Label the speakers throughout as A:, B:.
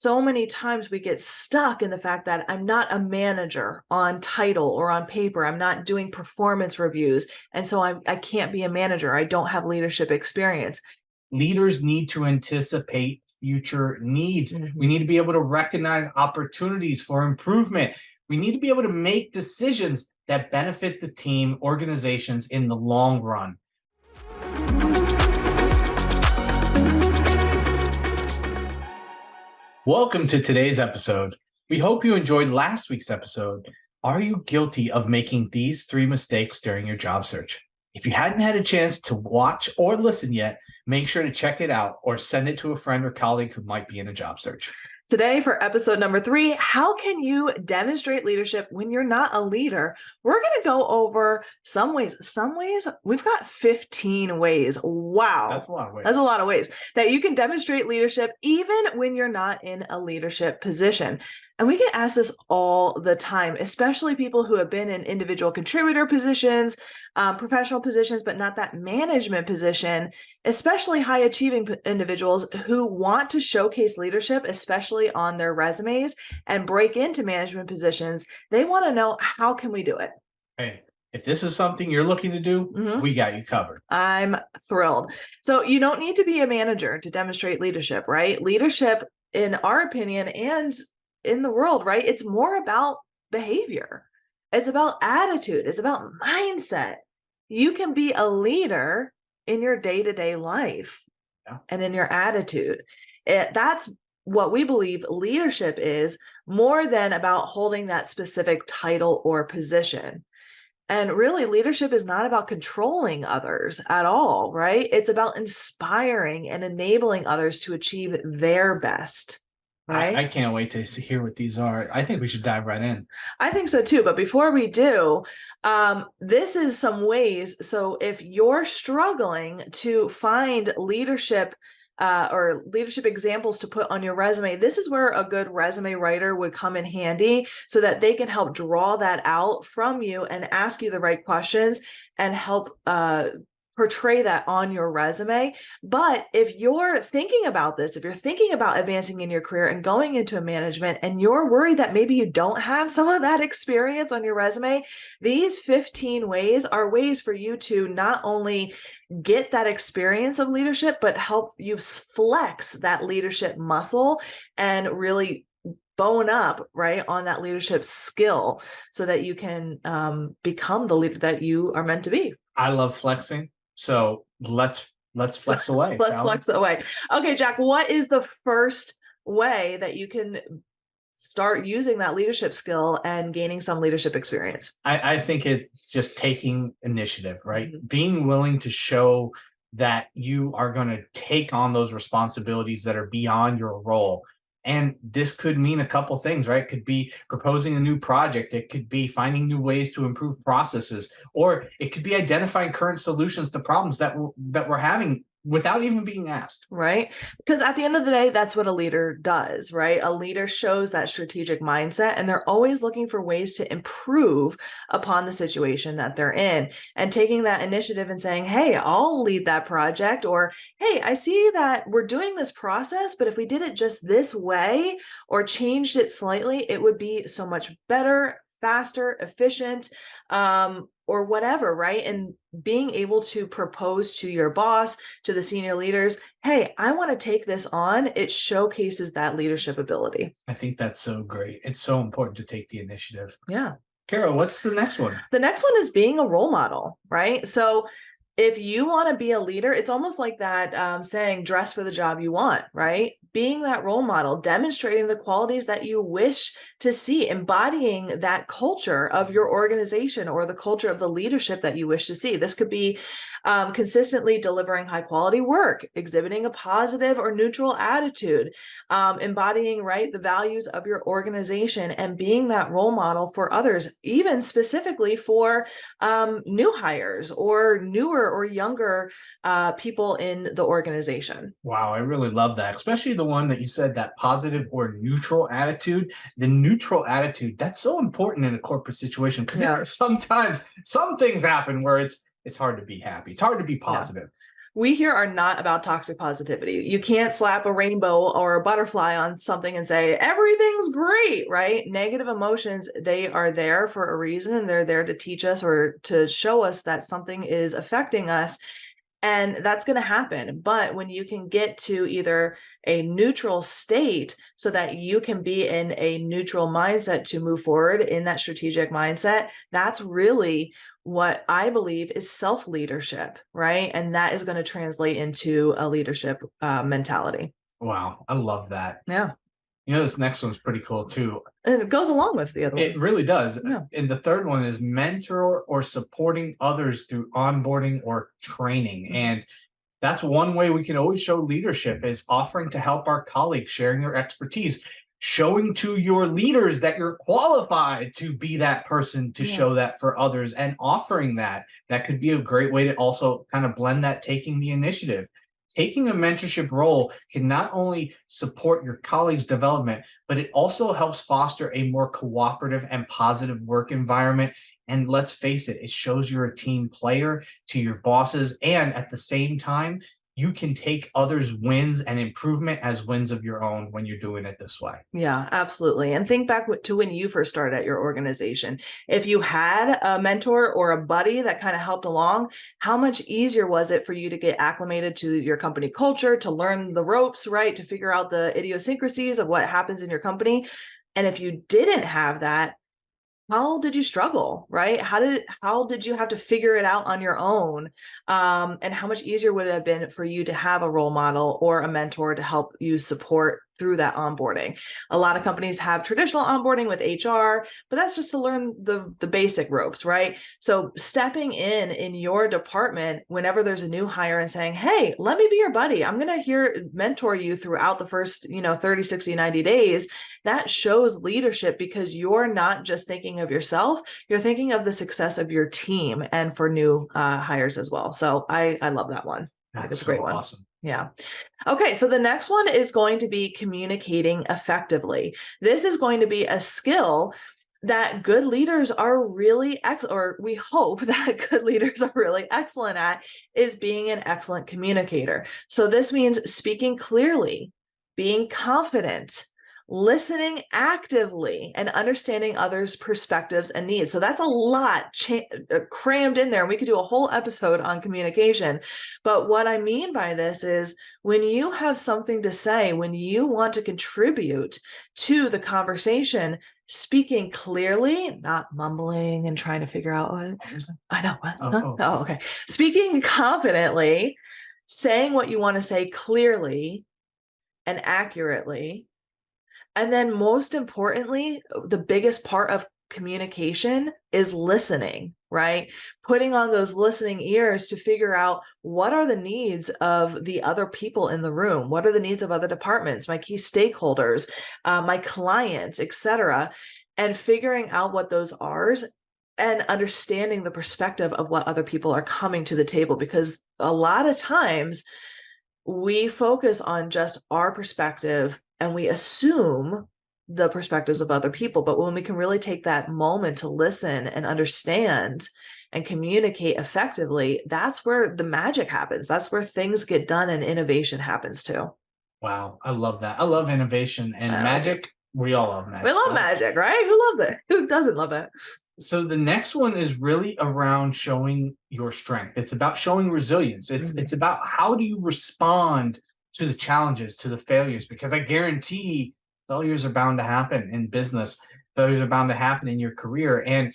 A: so many times we get stuck in the fact that I'm not a manager on title or on paper. I'm not doing performance reviews. And so I can't be a manager. I don't have leadership experience.
B: Leaders need to anticipate future needs.
A: Mhm.
B: We need to be able to recognize opportunities for improvement. We need to be able to make decisions that benefit the team, organizations in the long run. Welcome to today's episode. We hope you enjoyed last week's episode. Are you guilty of making these 3 mistakes during your job search? If you hadn't had a chance to watch or listen yet, make sure to check it out or send it to a friend or colleague who might be in a job search.
A: Today, for episode number 3, how can you demonstrate leadership when you're not a leader? We're going to go over some ways. We've got 15 ways. Wow.
B: That's a lot of ways.
A: That's a lot of ways that you can demonstrate leadership even when you're not in a leadership position. And we get asked this all the time, especially people who have been in individual contributor positions, professional positions, but not that management position, especially high achieving individuals who want to showcase leadership, especially on their resumes, and break into management positions. They want to know, how can we do it?
B: Hey, if this is something you're looking to do, we got you covered.
A: I'm thrilled. So you don't need to be a manager to demonstrate leadership, right? Leadership, in our opinion, and in the world, right? It's more about behavior. It's about attitude. It's about mindset. You can be a leader in your day-to-day life and in your attitude. That's what we believe leadership is, more than about holding that specific title or position. And really, leadership is not about controlling others at all, right? It's about inspiring and enabling others to achieve their best. Right?
B: I can't wait to hear what these are. I think we should dive right in.
A: I think so too. But before we do, this is some ways. So if you're struggling to find leadership or leadership examples to put on your resume, this is where a good resume writer would come in handy, so that they can help draw that out from you and ask you the right questions and help portray that on your resume. But if you're thinking about this, if you're thinking about advancing in your career and going into management, and you're worried that maybe you don't have some of that experience on your resume, these 15 ways are ways for you to not only get that experience of leadership, but help you flex that leadership muscle and really bone up right on that leadership skill, so that you can become the leader that you are meant to be.
B: I love flexing. So let's flex away.
A: Let's flex away. Okay, Jack, what is the first way that you can start using that leadership skill and gaining some leadership experience?
B: I think it's just taking initiative, right? Being willing to show that you are going to take on those responsibilities that are beyond your role. And this could mean a couple things, right? It could be proposing a new project. It could be finding new ways to improve processes, or it could be identifying current solutions to problems that we're having without even being asked.
A: Right? Because at the end of the day, that's what a leader does, right? A leader shows that strategic mindset, and they're always looking for ways to improve upon the situation that they're in, and taking that initiative and saying, hey, I'll lead that project, or hey, I see that we're doing this process, but if we did it just this way or changed it slightly, it would be so much better, faster, efficient, or whatever, right? And being able to propose to your boss, to the senior leaders, hey, I want to take this on. It showcases that leadership ability.
B: I think that's so great. It's so important to take the initiative.
A: Yeah.
B: Carol, what's the next one?
A: The next one is being a role model, right? So if you want to be a leader, it's almost like that saying, dress for the job you want, right? Being that role model, demonstrating the qualities that you wish to see, embodying that culture of your organization or the culture of the leadership that you wish to see. This could be consistently delivering high quality work, exhibiting a positive or neutral attitude, embodying, right, the values of your organization, and being that role model for others, even specifically for new hires or newer or younger people in the organization.
B: Wow, I really love that, especially the one that you said, that positive or neutral attitude. The neutral attitude, that's so important in a corporate situation, because there are sometimes some things happen where it's hard to be happy. It's hard to be positive.
A: We here are not about toxic positivity. You can't slap a rainbow or a butterfly on something and say, everything's great, right? Negative emotions, they are there for a reason, and they're there to teach us or to show us that something is affecting us. And that's going to happen. But when you can get to either a neutral state so that you can be in a neutral mindset to move forward in that strategic mindset, that's really what I believe is self-leadership, right? And that is going to translate into a leadership mentality.
B: Wow, I love that.
A: Yeah.
B: This next one's pretty cool too.
A: And it goes along with the other one.
B: It really does.
A: Yeah.
B: And the third one is mentor or supporting others through onboarding or training.
A: Mhm.
B: And that's one way we can always show leadership, is offering to help our colleagues, sharing your expertise, showing to your leaders that you're qualified to be that person to show that for others, and offering that. That could be a great way to also kind of blend that, taking the initiative. Taking a mentorship role can not only support your colleagues' development, but it also helps foster a more cooperative and positive work environment. And let's face it, it shows you're a team player to your bosses. And at the same time, you can take others' wins and improvement as wins of your own when you're doing it this way.
A: Yeah, absolutely. And think back to when you first started at your organization. If you had a mentor or a buddy that kind of helped along, how much easier was it for you to get acclimated to your company culture, to learn the ropes, right? To figure out the idiosyncrasies of what happens in your company. And if you didn't have that, how did you struggle, right? How did you have to figure it out on your own? And how much easier would it have been for you to have a role model or a mentor to help you support through that onboarding? A lot of companies have traditional onboarding with HR, but that's just to learn the basic ropes, right? So stepping in your department whenever there's a new hire and saying, hey, let me be your buddy. I'm going to mentor you throughout the first, 30, 60, 90 days. That shows leadership, because you're not just thinking of yourself, you're thinking of the success of your team and for new hires as well. So I love that one.
B: That's
A: It's a great one.
B: awesome.
A: Yeah. Okay. So the next one is going to be communicating effectively. This is going to be a skill that good leaders are really or we hope that good leaders are really excellent at, is being an excellent communicator. So this means speaking clearly, being confident, listening actively, and understanding others' perspectives and needs. So that's a lot crammed in there. We could do a whole episode on communication. But what I mean by this is, when you have something to say, when you want to contribute to the conversation, speaking clearly, not mumbling and trying to figure out what I know. What? Oh, okay. Speaking confidently, saying what you want to say clearly and accurately. And then most importantly, the biggest part of communication is listening, right? Putting on those listening ears to figure out what are the needs of the other people in the room, what are the needs of other departments, my key stakeholders, my clients, etc., and figuring out what those are and understanding the perspective of what other people are coming to the table. Because a lot of times we focus on just our perspective and we assume the perspectives of other people. But when we can really take that moment to listen and understand and communicate effectively, that's where the magic happens. That's where things get done and innovation happens too.
B: Wow. I love that. I love innovation and magic. We all love magic.
A: We love magic, right? Who loves it? Who doesn't love it?
B: So the next one is really around showing your strength. It's about showing resilience. It's about how do you respond to the challenges, to the failures, because I guarantee failures are bound to happen in business. Failures are bound to happen in your career. And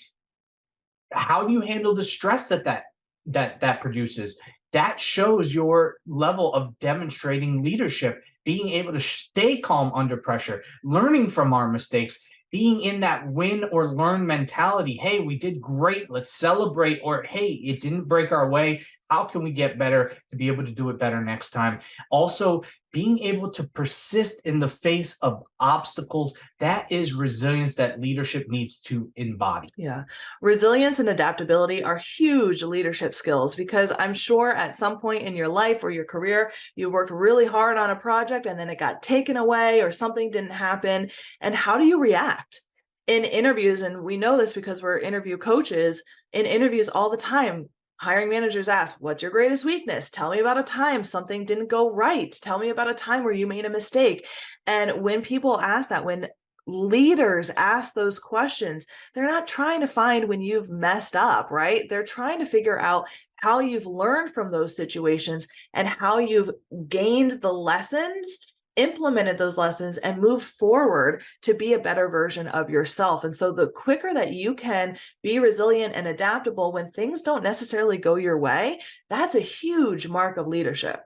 B: how do you handle the stress that produces? That shows your level of demonstrating leadership, being able to stay calm under pressure, learning from our mistakes, being in that win or learn mentality. Hey, we did great. Let's celebrate. Or, hey, it didn't break our way. How can we get better to be able to do it better next time? Also, being able to persist in the face of obstacles. That is resilience that leadership needs to embody.
A: Yeah. Resilience and adaptability are huge leadership skills, because I'm sure at some point in your life or your career, you worked really hard on a project and then it got taken away or something didn't happen. And how do you react? In interviews, and we know this because we're interview coaches, in interviews all the time, hiring managers ask, what's your greatest weakness? Tell me about a time something didn't go right. Tell me about a time where you made a mistake. And when people ask that, when leaders ask those questions, they're not trying to find when you've messed up, right? They're trying to figure out how you've learned from those situations and how you've gained the lessons, implemented those lessons, and moved forward to be a better version of yourself. And so the quicker that you can be resilient and adaptable when things don't necessarily go your way, that's a huge mark of leadership.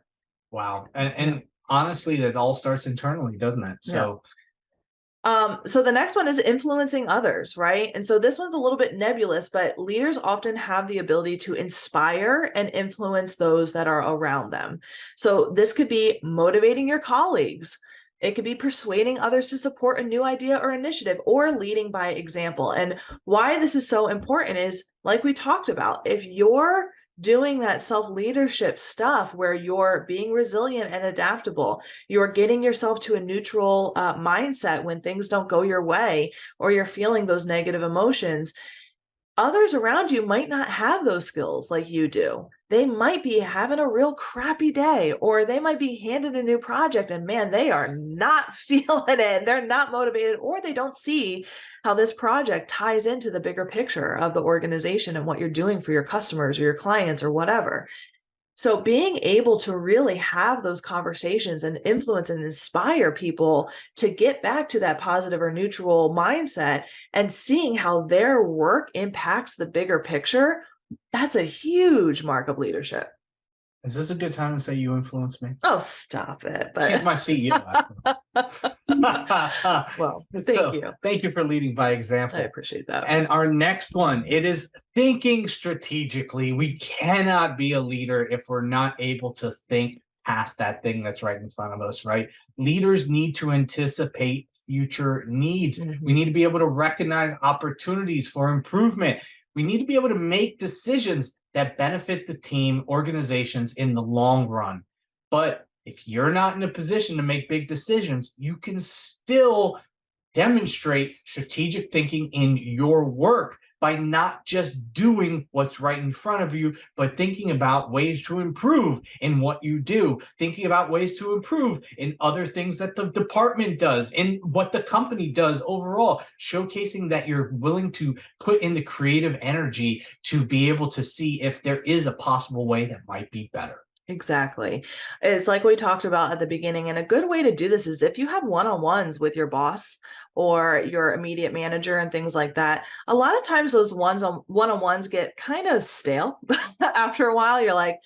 B: Wow. And honestly, that all starts internally, doesn't it? So
A: So the next one is influencing others, right? And so this one's a little bit nebulous, but leaders often have the ability to inspire and influence those that are around them. So this could be motivating your colleagues. It could be persuading others to support a new idea or initiative, or leading by example. And why this is so important is, like we talked about, if you're doing that self-leadership stuff where you're being resilient and adaptable, you're getting yourself to a neutral mindset when things don't go your way, or you're feeling those negative emotions, others around you might not have those skills like you do. They might be having a real crappy day, or they might be handed a new project and man, they are not feeling it. They're not motivated, or they don't see how this project ties into the bigger picture of the organization and what you're doing for your customers or your clients or whatever. So being able to really have those conversations and influence and inspire people to get back to that positive or neutral mindset and seeing how their work impacts the bigger picture, that's a huge mark of leadership.
B: is this a good time to say you influence me?
A: Oh, stop it.
B: She's
A: But
B: my CEO.
A: well, thank
B: So
A: you.
B: thank you for leading by
A: I
B: example.
A: appreciate that.
B: And our next one, it is thinking strategically. We cannot be a leader if we're not able to think past that thing that's right in front of us, right? Leaders need to anticipate future needs. We need to be able to recognize opportunities for improvement. We need to be able to make decisions that benefit the team, organizations in the long run. But if you're not in a position to make big decisions, you can still demonstrate strategic thinking in your work by not just doing what's right in front of you, but thinking about ways to improve in what you do, thinking about ways to improve in other things that the department does, in what the company does overall, showcasing that you're willing to put in the creative energy to be able to see if there is a possible way that might be better.
A: Exactly. It's like we talked about at the beginning. And a good way to do this is if you have one-on-ones with your boss or your immediate manager and things like that. A lot of times those one-on-ones get kind of stale after a while. You're like,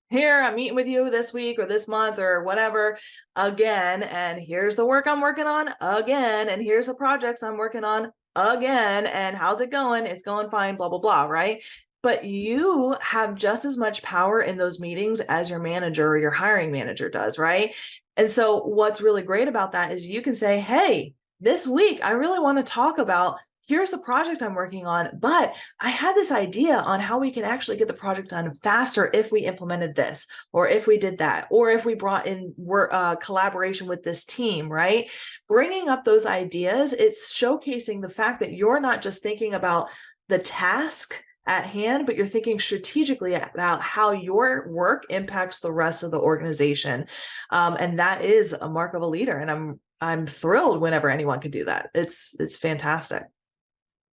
A: here, I'm meeting with you this week or this month or whatever again. And here's the work I'm working on again. And here's the projects I'm working on again. And how's it going? It's going fine, blah, blah, blah. Right. But you have just as much power in those meetings as your manager or your hiring manager does, right? And so what's really great about that is you can say, hey, this week, I really want to talk about, here's the project I'm working on, but I had this idea on how we can actually get the project done faster if we implemented this, or if we did that, or if we brought in collaboration with this team, right? Bringing up those ideas, it's showcasing the fact that you're not just thinking about the task at hand, but you're thinking strategically about how your work impacts the rest of the organization. And that is a mark of a leader. And I'm thrilled whenever anyone can do that. It's fantastic.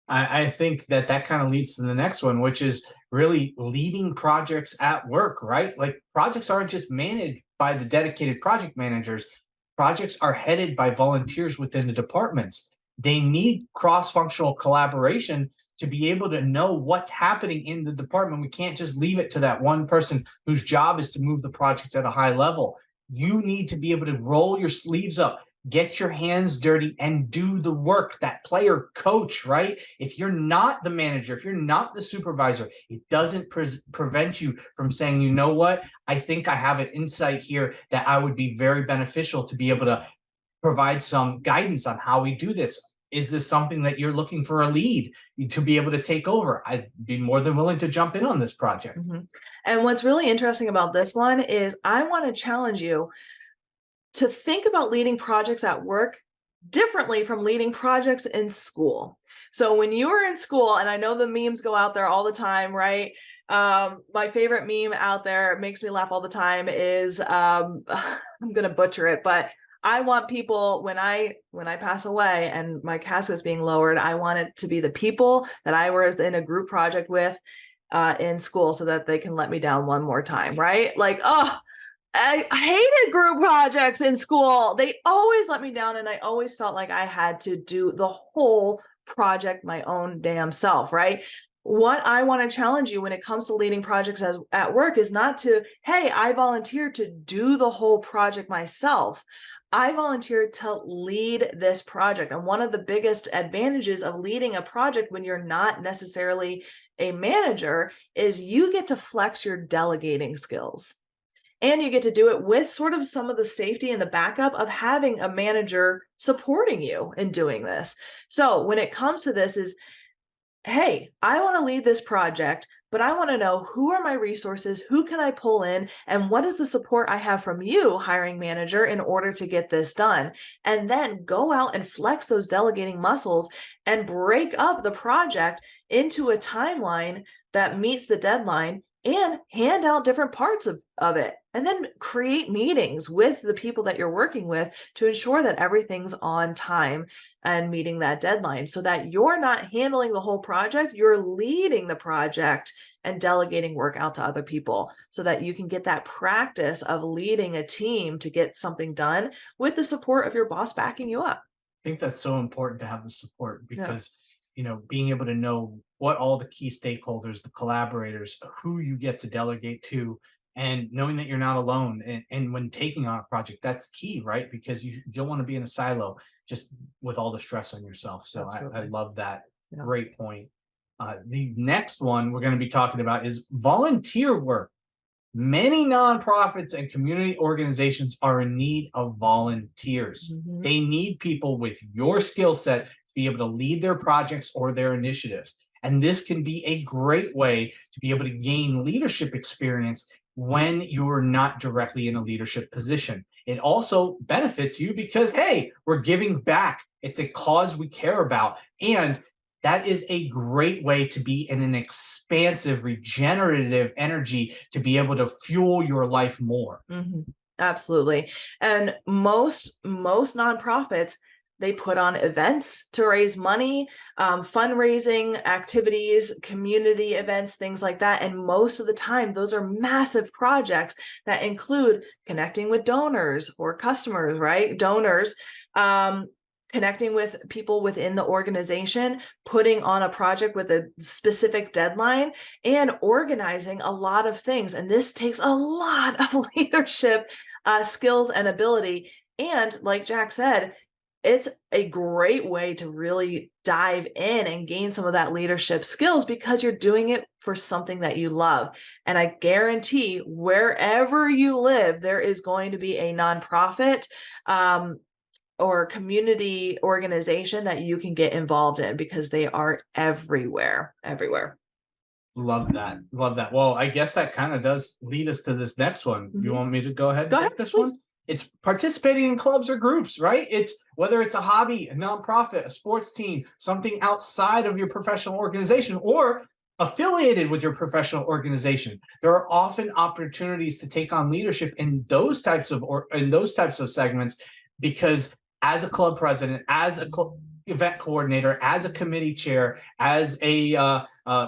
B: I think that kind of leads to the next one, which is really leading projects at work, right? Like projects aren't just managed by the dedicated project managers. Projects are headed by volunteers within the departments. They need cross-functional collaboration to be able to know what's happening in the department. We can't just leave it to that one person whose job is to move the project at a high level. You need to be able to roll your sleeves up, get your hands dirty, and do the work. That player coach, right? If you're not the manager, if you're not the supervisor, it doesn't prevent you from saying, you know what? I think I have an insight here that I would be very beneficial to be able to provide some guidance on how we do this. Is this something that you're looking for a lead to be able to take over? I'd be more than willing to jump in on this project.
A: And what's really interesting about this one is I want to challenge you to think about leading projects at work differently from leading projects in school. So when you were in school, and I know the memes go out there all the time, right? My favorite meme out there, it makes me laugh all the time, is I'm gonna butcher it, but I want people when I pass away and my casket is being lowered, I want it to be the people that I was in a group project with in school so that they can let me down one more time, right? Like, oh, I hated group projects in school. They always let me down, and I always felt like I had to do the whole project my own damn self, right? What I want to challenge you when it comes to leading projects at work is not to, hey, I volunteered to do the whole project myself. I volunteered to lead this project. And one of the biggest advantages of leading a project when you're not necessarily a manager is you get to flex your delegating skills. And you get to do it with sort of some of the safety and the backup of having a manager supporting you in doing this. So when it comes to this is, hey, I want to lead this project, but I want to know who are my resources, who can I pull in, and what is the support I have from you, hiring manager, in order to get this done. And then go out and flex those delegating muscles and break up the project into a timeline that meets the deadline and hand out different parts of it. And then create meetings with the people that you're working with to ensure that everything's on time and meeting that deadline so that you're not handling the whole project, you're leading the project and delegating work out to other people so that you can get that practice of leading a team to get something done with the support of your boss backing you up.
B: I think that's so important to have the support
A: Yeah.
B: because, being able to know what all the key stakeholders, the collaborators, who you get to delegate to, and knowing that you're not alone. And when taking on a project, that's key, right? Because you don't want to be in a silo just with all the stress on yourself. So I
A: Absolutely.
B: love that.
A: Yeah.
B: Great point. The next one we're going to be talking about is volunteer work. Many nonprofits and community organizations are in need of volunteers.
A: Mhm.
B: They need people with your skill set to be able to lead their projects or their initiatives. And this can be a great way to be able to gain leadership experience when you're not directly in a leadership position. It also benefits you because, hey, we're giving back. It's a cause we care about. And that is a great way to be in an expansive, regenerative energy to be able to fuel your life more.
A: Mhm. Absolutely. And most nonprofits, they put on events to raise money, fundraising activities, community events, things like that. And most of the time, those are massive projects that include connecting with donors or customers, right? Donors, connecting with people within the organization, putting on a project with a specific deadline, and organizing a lot of things. And this takes a lot of leadership skills and ability. And like Jack said, it's a great way to really dive in and gain some of that leadership skills because you're doing it for something that you love. And I guarantee wherever you live, there is going to be a nonprofit or community organization that you can get involved in because they are everywhere, everywhere.
B: Love that. Love that. Well, I guess that kind of does lead us to this next one. Do you want me to go ahead and
A: Go
B: take
A: ahead,
B: this
A: please.
B: one? It's participating in clubs or groups, right? It's whether it's a hobby, a nonprofit, a sports team, something outside of your professional organization or affiliated with your professional organization. There are often opportunities to take on leadership in those types of segments because as a club president, as a event coordinator, as a committee chair, as a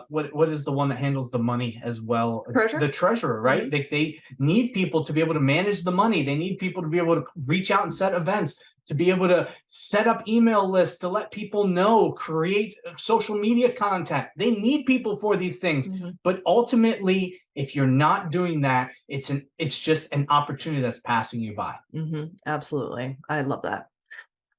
B: what is the one that handles the money as well?
A: Treasurer?
B: The treasurer, right?
A: Mhm.
B: They need people to be able to manage the money. They need people to be able to reach out and set events, to be able to set up email lists, to let people know, create social media content. They need people for these things.
A: Mhm.
B: But ultimately, if you're not doing that, it's just an opportunity that's passing you by.
A: Mhm. Absolutely. I love that.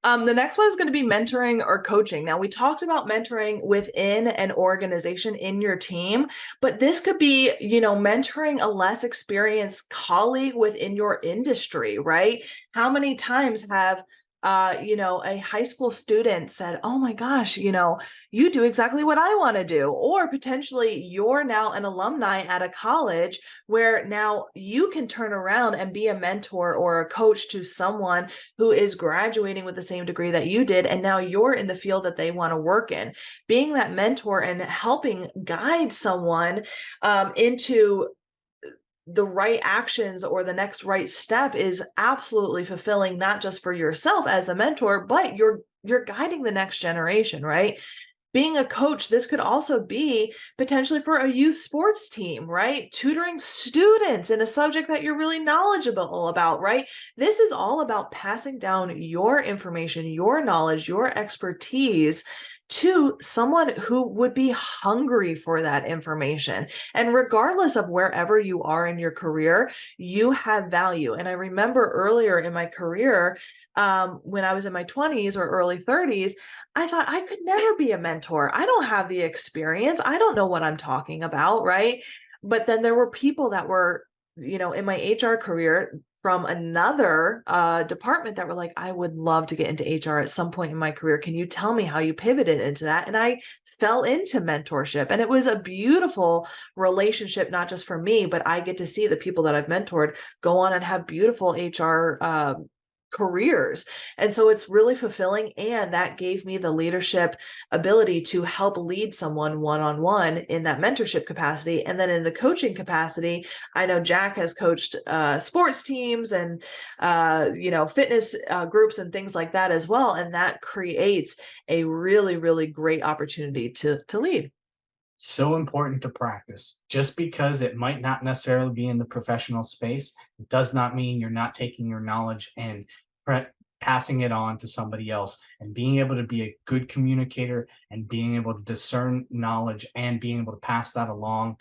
A: The next one is going to be mentoring or coaching. Now, we talked about mentoring within an organization in your team, but this could be, mentoring a less experienced colleague within your industry, right? How many times have a high school student said, oh my gosh, you do exactly what I want to do. Or potentially you're now an alumni at a college where now you can turn around and be a mentor or a coach to someone who is graduating with the same degree that you did. And now you're in the field that they want to work in. Being that mentor and helping guide someone into the right actions or the next right step is absolutely fulfilling, not just for yourself as a mentor, but you're guiding the next generation, right? Being a coach, this could also be potentially for a youth sports team, right? Tutoring students in a subject that you're really knowledgeable about, right? This is all about passing down your information, your knowledge, your expertise to someone who would be hungry for that information. And regardless of wherever you are in your career, you have value. And I remember earlier in my career, when I was in my 20s or early 30s, I thought I could never be a mentor. I don't have the experience. I don't know what I'm talking about, right? But then there were people that were, in my HR career from another department that were like, I would love to get into HR at some point in my career. Can you tell me how you pivoted into that? And I fell into mentorship, and it was a beautiful relationship, not just for me, but I get to see the people that I've mentored go on and have beautiful HR careers. And so it's really fulfilling. And that gave me the leadership ability to help lead someone one-on-one in that mentorship capacity. And then in the coaching capacity, I know Jack has coached sports teams and, fitness groups and things like that as well. And that creates a really, really great opportunity to lead.
B: So important to practice. Just because it might not necessarily be in the professional space, it does not mean you're not taking your knowledge and passing it on to somebody else. And being able to be a good communicator and being able to discern knowledge and being able to pass that along,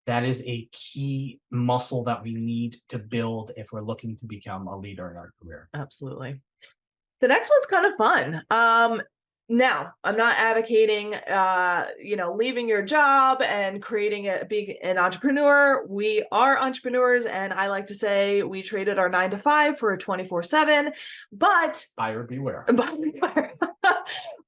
B: that is a key muscle that we need to build if we're looking to become a leader in our career.
A: Absolutely. The next one's kind of fun. Now, I'm not advocating, leaving your job and being an entrepreneur. We are entrepreneurs, and I like to say we traded our 9 to 5 for a 24/7. But
B: buyer beware.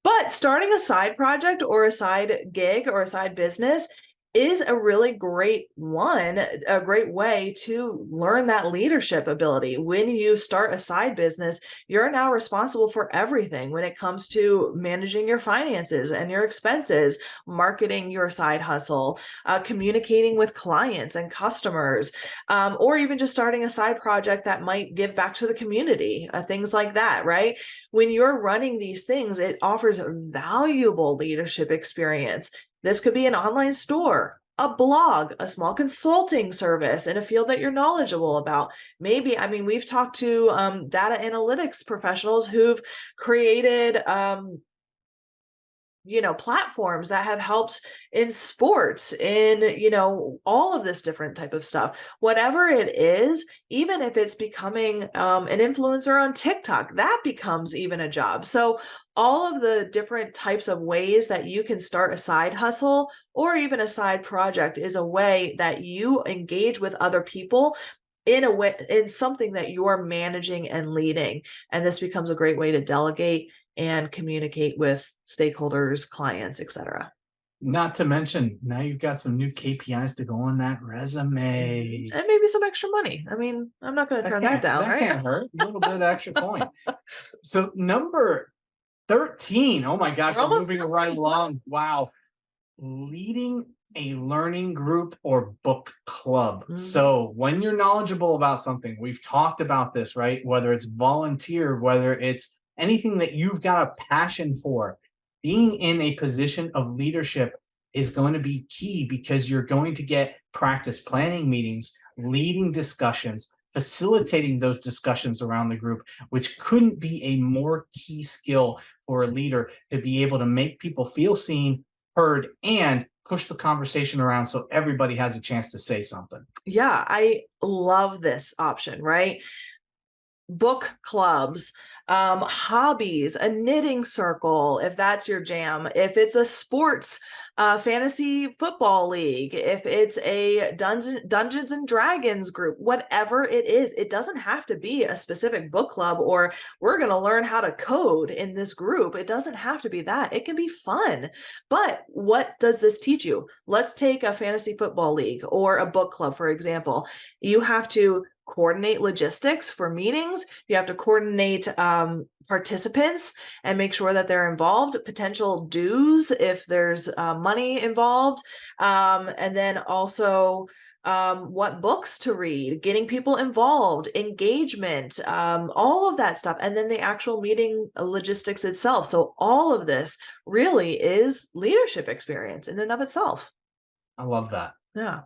A: But starting a side project or a side gig or a side business is a really great way to learn that leadership ability. When you start a side business, you're now responsible for everything when it comes to managing your finances and your expenses, marketing your side hustle, communicating with clients and customers, or even just starting a side project that might give back to the community, things like that, right? When you're running these things, it offers valuable leadership experience. This could be an online store, a blog, a small consulting service in a field that you're knowledgeable about. Maybe, we've talked to data analytics professionals who've created platforms that have helped in sports, in, all of this different type of stuff. Whatever it is, even if it's becoming an influencer on TikTok, that becomes even a job. So all of the different types of ways that you can start a side hustle or even a side project is a way that you engage with other people in something that you're managing and leading. And this becomes a great way to delegate and communicate with stakeholders, clients, etc.
B: Not to mention, now you've got some new KPIs to go on that resume.
A: And maybe some extra money. I'm not going to turn that down,
B: that
A: right?
B: can't hurt. A little bit of extra coin. So number 13. Oh my gosh, we're moving right along. Wow. Leading a learning group or book club. So when you're knowledgeable about something, we've talked about this, right? Whether it's volunteer, whether it's anything that you've got a passion for, being in a position of leadership is going to be key because you're going to get practice planning meetings, leading discussions, facilitating those discussions around the group, which couldn't be a more key skill for a leader to be able to make people feel seen, heard, and push the conversation around so everybody has a chance to say something.
A: Yeah, I love this option, right? book clubs, hobbies, a knitting circle, if that's your jam, if it's a sports fantasy football league, if it's a Dungeons and Dragons group, whatever it is, it doesn't have to be a specific book club or we're going to learn how to code in this group. It doesn't have to be that. It can be fun. But what does this teach you? Let's take a fantasy football league or a book club, for example. You have to coordinate logistics for meetings. You have to coordinate participants and make sure that they're involved, potential dues if there's money involved, and then also what books to read, getting people involved, engagement, all of that stuff, and then the actual meeting logistics itself. So all of this really is leadership experience in and of itself.
B: I love that.
A: Yeah.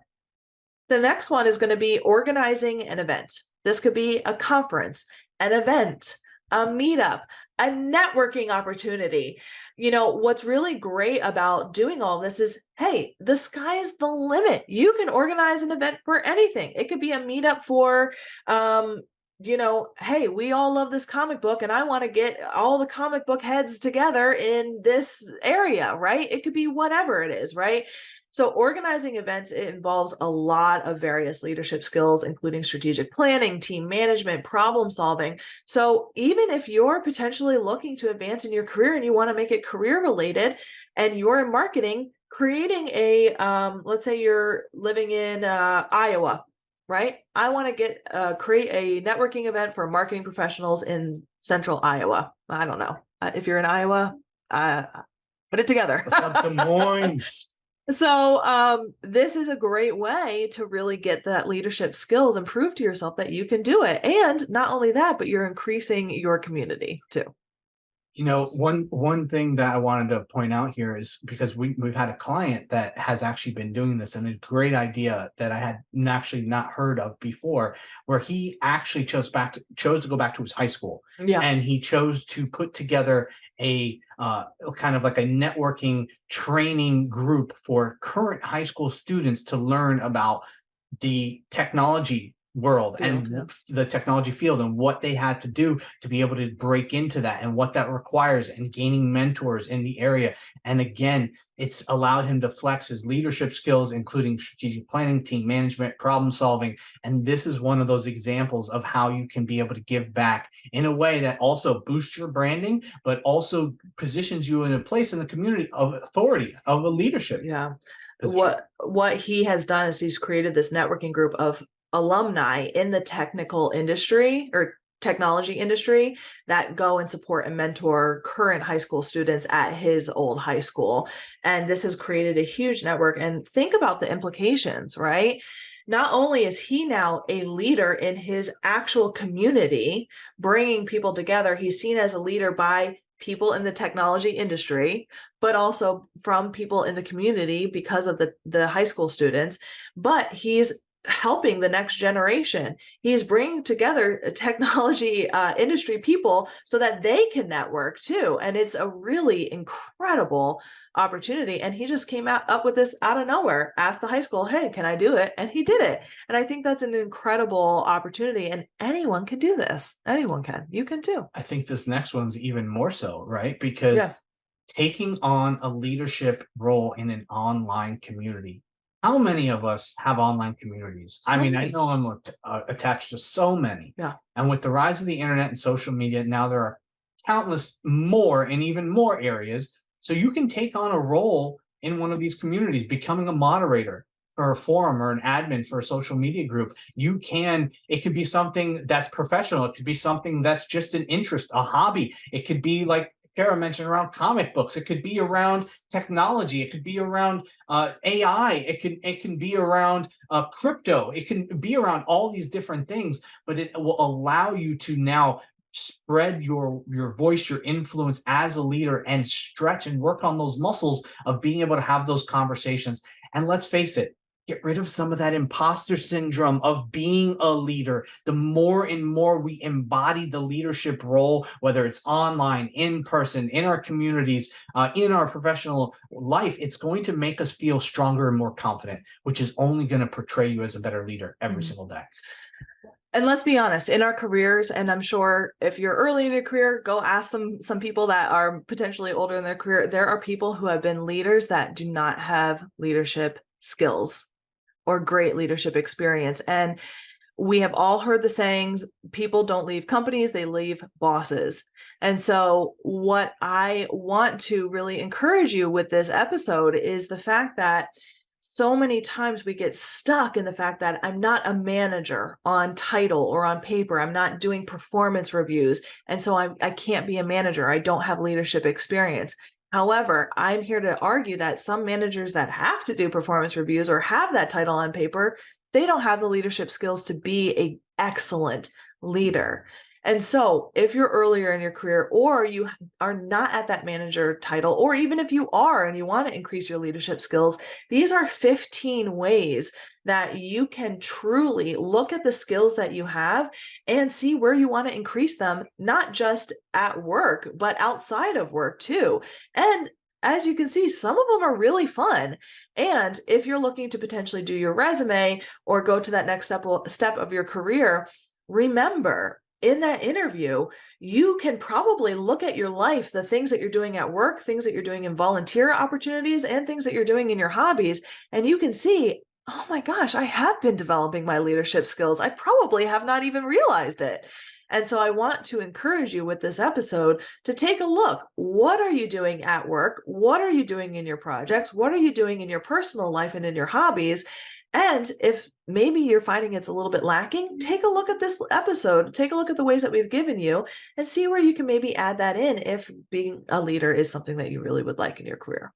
A: The next one is going to be organizing an event. This could be a conference, an event, a meetup, a networking opportunity. You know, what's really great about doing all this is, hey, the sky is the limit. You can organize an event for anything. It could be a meetup for, you know, hey, we all love this comic book and I want to get all the comic book heads together in this area, right? It could be whatever it is, right? So organizing events, it involves a lot of various leadership skills, including strategic planning, team management, problem solving. So even if you're potentially looking to advance in your career and you want to make it career related and you're in marketing, creating a, let's say you're living in Iowa, right? I want to get create a networking event for marketing professionals in central Iowa. I don't know. If you're in Iowa, put it together.
B: What's up, Des Moines?
A: So this is a great way to really get that leadership skills and prove to yourself that you can do it. And not only that, but you're increasing your community too.
B: You know, one thing that I wanted to point out here is because we've had a client that has actually been doing this, and a great idea that I had actually not heard of before, where he actually chose to go back to his high school,
A: Yeah.
B: and he chose to put together a kind of like a networking training group for current high school students to learn about the technology world and the technology field and what they had to do to be able to break into that and what that requires, and gaining mentors in the area. And again, it's allowed him to flex his leadership skills, including strategic planning, team management, problem solving. And this is one of those examples of how you can be able to give back in a way that also boosts your branding, but also positions you in a place in the community of authority, of a leadership.
A: Yeah. What he has done is he's created this networking group of alumni in the technical industry or technology industry that go and support and mentor current high school students at his old high school. And this has created a huge network. And think about the implications, right? Not only is he now a leader in his actual community, bringing people together, he's seen as a leader by people in the technology industry, but also from people in the community because of the high school students. But he's helping the next generation. He's bringing together technology industry people so that they can network too. And it's a really incredible opportunity. And he just came up with this out of nowhere, asked the high school, hey, can I do it? And he did it. And I think that's an incredible opportunity. And anyone can do this. Anyone can. You can too.
B: I think this next one's even more so, right? Because taking on a leadership role in an online community. How many of us have online communities? I mean, I know I'm attached to so many.
A: Yeah.
B: And with the rise of the internet and social media, now there are countless more and even more areas. So you can take on a role in one of these communities, becoming a moderator for a forum or an admin for a social media group. It could be something that's professional. It could be something that's just an interest, a hobby. It could be like Kara mentioned around comic books. It could be around technology. It could be around AI. It can be around crypto. It can be around all these different things, but it will allow you to now spread your voice, your influence as a leader, and stretch and work on those muscles of being able to have those conversations. And let's face it, get rid of some of that imposter syndrome of being a leader. The more and more we embody the leadership role, whether it's online, in person, in our communities, in our professional life, it's going to make us feel stronger and more confident, which is only going to portray you as a better leader every single day.
A: And let's be honest, in our careers, and I'm sure if you're early in your career, go ask some people that are potentially older in their career. There are people who have been leaders that do not have leadership skills or great leadership experience. And we have all heard the sayings, people don't leave companies, they leave bosses. And so what I want to really encourage you with this episode is the fact that so many times we get stuck in the fact that I'm not a manager on title or on paper. I'm not doing performance reviews. And so I can't be a manager. I don't have leadership experience. However, I'm here to argue that some managers that have to do performance reviews or have that title on paper, they don't have the leadership skills to be an excellent leader. And so if you're earlier in your career, or you are not at that manager title, or even if you are and you want to increase your leadership skills, these are 15 ways that you can truly look at the skills that you have and see where you want to increase them, not just at work, but outside of work too. And as you can see, some of them are really fun. And if you're looking to potentially do your resume or go to that next step of your career, remember, in that interview, you can probably look at your life, the things that you're doing at work, things that you're doing in volunteer opportunities, and things that you're doing in your hobbies. And you can see, oh my gosh, I have been developing my leadership skills. I probably have not even realized it. And so I want to encourage you with this episode to take a look. What are you doing at work? What are you doing in your projects? What are you doing in your personal life and in your hobbies? And if maybe you're finding it's a little bit lacking, take a look at this episode, take a look at the ways that we've given you and see where you can maybe add that in if being a leader is something that you really would like in your career.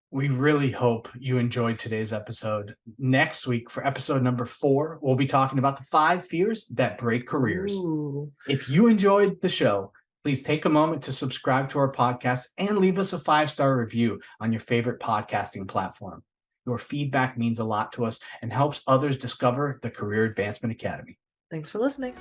B: We really hope you enjoyed today's episode. Next week, for episode number 4, we'll be talking about the 5 fears that break careers.
A: Ooh.
B: If you enjoyed the show, please take a moment to subscribe to our podcast and leave us a 5-star review on your favorite podcasting platform. Your feedback means a lot to us and helps others discover the Career Advancement Academy.
A: Thanks for listening.